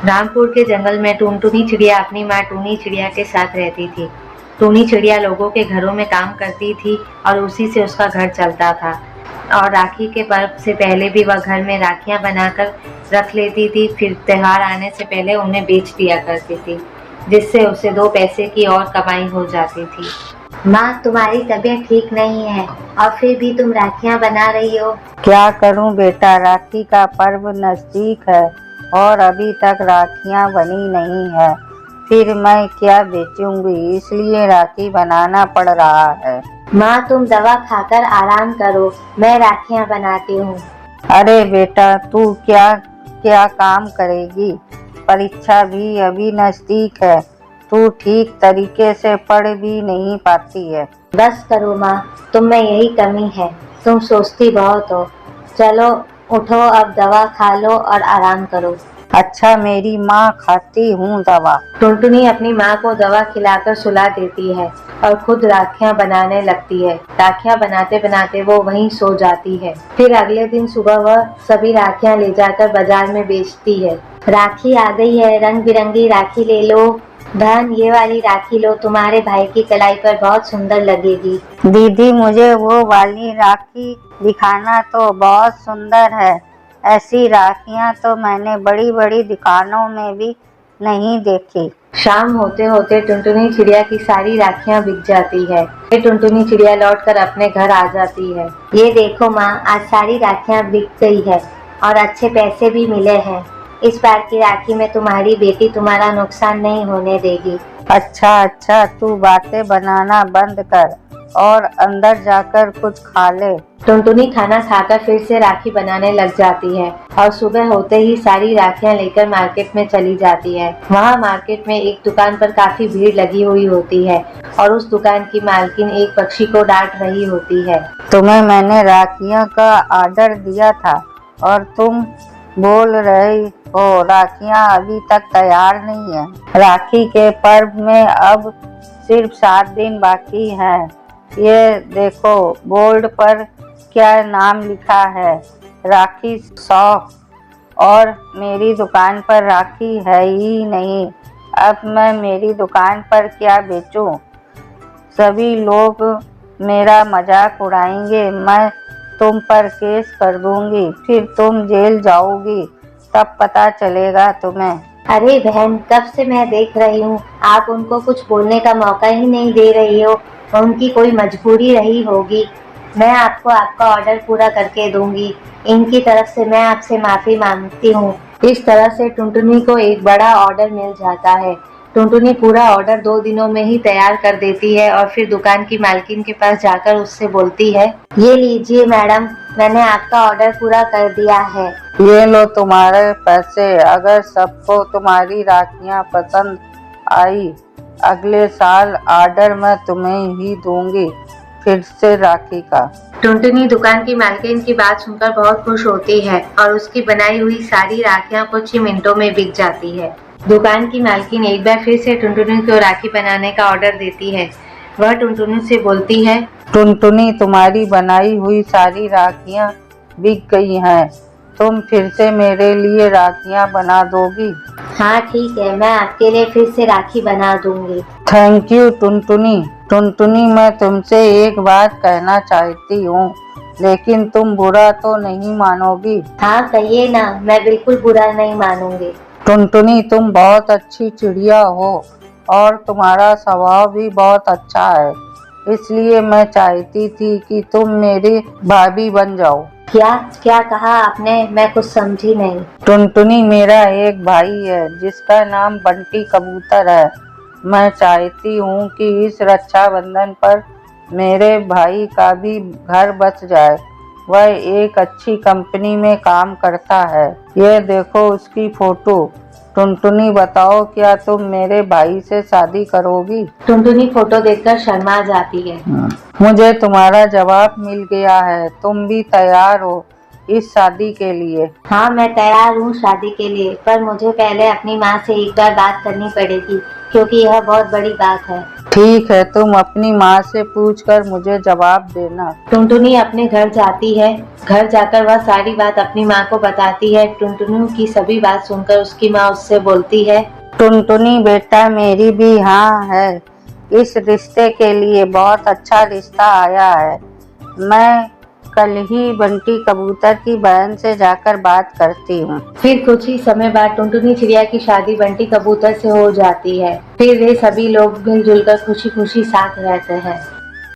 रामपुर के जंगल में टुनटुनी चिड़िया अपनी माँ टूनी चिड़िया के साथ रहती थी। टूनी चिड़िया लोगों के घरों में काम करती थी और उसी से उसका घर चलता था। और राखी के पर्व से पहले भी वह घर में राखियां बनाकर रख लेती थी, फिर त्योहार आने से पहले उन्हें बेच दिया करती थी, जिससे उसे 2 पैसे की और कमाई हो जाती थी। माँ, तुम्हारी तबीयत ठीक नहीं है और फिर भी तुम राखियां बना रही हो। क्या करूं बेटा, राखी का पर्व नजदीक है और अभी तक राखियां बनी नहीं है। फिर मैं क्या बेचूंगी, इसलिए राखी बनाना पड़ रहा है। माँ, तुम दवा खाकर आराम करो, मैं राखियां बनाती हूँ। अरे बेटा, तू क्या क्या काम करेगी, परीक्षा भी अभी नजदीक है। तू ठीक तरीके से पढ़ भी नहीं पाती है। बस करो माँ, तुम में यही कमी है, तुम सोचती बहुत हो। चलो उठो, अब दवा खा लो और आराम करो। अच्छा, मेरी माँ खाती हूँ दवा। टुनटुनी अपनी माँ को दवा खिलाकर सुला देती है और खुद राखियां बनाने लगती है। राखियां बनाते बनाते वो वहीं सो जाती है। फिर अगले दिन सुबह वह सभी राखियां ले जाकर बाजार में बेचती है। राखी आ गई है, रंग बिरंगी राखी ले लो। बहन, ये वाली राखी लो, तुम्हारे भाई की कलाई पर बहुत सुंदर लगेगी। दीदी, मुझे वो वाली राखी दिखाना, तो बहुत सुंदर है। ऐसी राखियां तो मैंने बड़ी बड़ी दुकानों में भी नहीं देखी। शाम होते होते टुनटुनी चिड़िया की सारी राखियां बिक जाती है। फिर टुनटुनी चिड़िया लौटकर अपने घर आ जाती है। ये देखो माँ, आज सारी राखियां बिक गई है और अच्छे पैसे भी मिले हैं। इस बार की राखी में तुम्हारी बेटी तुम्हारा नुकसान नहीं होने देगी। अच्छा, तू बातें बनाना बंद कर और अंदर जाकर कुछ खा ले। टुनटुनी खाना खाकर फिर से राखी बनाने लग जाती है और सुबह होते ही सारी राखियां लेकर मार्केट में चली जाती है। वहाँ मार्केट में एक दुकान पर काफी भीड़ लगी हुई होती है और उस दुकान की मालकिन एक पक्षी को डांट रही होती है। तुम्हें मैंने राखियों का ऑर्डर दिया था और तुम बोल रही हो राखियां अभी तक तैयार नहीं है। राखी के पर्व में अब सिर्फ 7 दिन बाकी हैं। ये देखो, बोर्ड पर क्या नाम लिखा है, राखी शॉप, और मेरी दुकान पर राखी है ही नहीं। अब मैं मेरी दुकान पर क्या बेचूं? सभी लोग मेरा मजाक उड़ाएंगे। मैं तुम पर केस कर दूंगी, फिर तुम जेल जाओगी, तब पता चलेगा तुम्हें। अरे बहन, कब से मैं देख रही हूँ, आप उनको कुछ बोलने का मौका ही नहीं दे रही हो। उनकी कोई मजबूरी रही होगी। मैं आपको आपका ऑर्डर पूरा करके दूंगी। इनकी तरफ से मैं आपसे माफी मांगती हूँ। इस तरह से टुनटुनी को एक बड़ा ऑर्डर मिल जाता है। टुनटुनी पूरा ऑर्डर 2 दिनों में ही तैयार कर देती है और फिर दुकान की मालकिन के पास जाकर उससे बोलती है, ये लीजिए मैडम, मैंने आपका ऑर्डर पूरा कर दिया है। ये लो तुम्हारे पैसे। अगर सबको तुम्हारी राखियां पसंद आई, अगले साल ऑर्डर मैं तुम्हें ही दूंगी, फिर से राखी का। टुनटुनी दुकान की मालकिन की बात सुनकर बहुत खुश होती है और उसकी बनाई हुई सारी राखियां कुछ ही मिनटों में बिक जाती है। दुकान की मालकिन एक बार फिर से टुनटुनी को राखी बनाने का ऑर्डर देती है। वह टुनटुनी से बोलती है, टुनटुनी, तुम्हारी बनाई हुई सारी राखियां बिक गई हैं। तुम फिर से मेरे लिए राखियां बना दोगी? हाँ ठीक है, मैं आपके लिए फिर से राखी बना दूंगी। Thank you Tuntuni. टुनटुनी, मैं तुमसे एक बात कहना चाहती हूँ, लेकिन तुम बुरा तो नहीं मानोगी? हाँ कहिए ना, मैं बिल्कुल बुरा नहीं मानूंगी। टुनटुनी, तुम बहुत अच्छी चिड़िया हो और तुम्हारा स्वभाव भी बहुत अच्छा है, इसलिए मैं चाहती थी कि तुम मेरी भाभी बन जाओ। क्या क्या कहा आपने? मैं कुछ समझी नहीं। टुनटुनी, मेरा एक भाई है जिसका नाम बंटी कबूतर है। मैं चाहती हूँ कि इस रक्षाबंधन पर मेरे भाई का भी घर बस जाए। वह एक अच्छी कंपनी में काम करता है। ये देखो उसकी फोटो। टुनटुनी, बताओ, क्या तुम मेरे भाई से शादी करोगी? टुनटुनी फोटो देखकर शर्मा जाती है। मुझे तुम्हारा जवाब मिल गया है। तुम भी तैयार हो इस शादी के लिए? हाँ मैं तैयार हूँ शादी के लिए, पर मुझे पहले अपनी माँ से एक बार बात करनी पड़ेगी क्योंकि यह बहुत बड़ी बात है। ठीक है, तुम अपनी माँ से पूछकर मुझे जवाब देना। टुनटुनी अपने घर जाती है। घर जाकर वह सारी बात अपनी माँ को बताती है। टुनटुनी की सभी बात सुनकर उसकी माँ उससे बोलती है, टुनटुनी बेटा, मेरी भी हाँ है। इस रिश्ते के लिए बहुत अच्छा रिश्ता आया है। मैं कल ही बंटी कबूतर की बहन से जाकर बात करती हूँ। फिर कुछ ही समय बाद टुनटुनी चिड़िया की शादी बंटी कबूतर से हो जाती है। फिर वे सभी लोग मिलजुल कर खुशी खुशी साथ रहते हैं।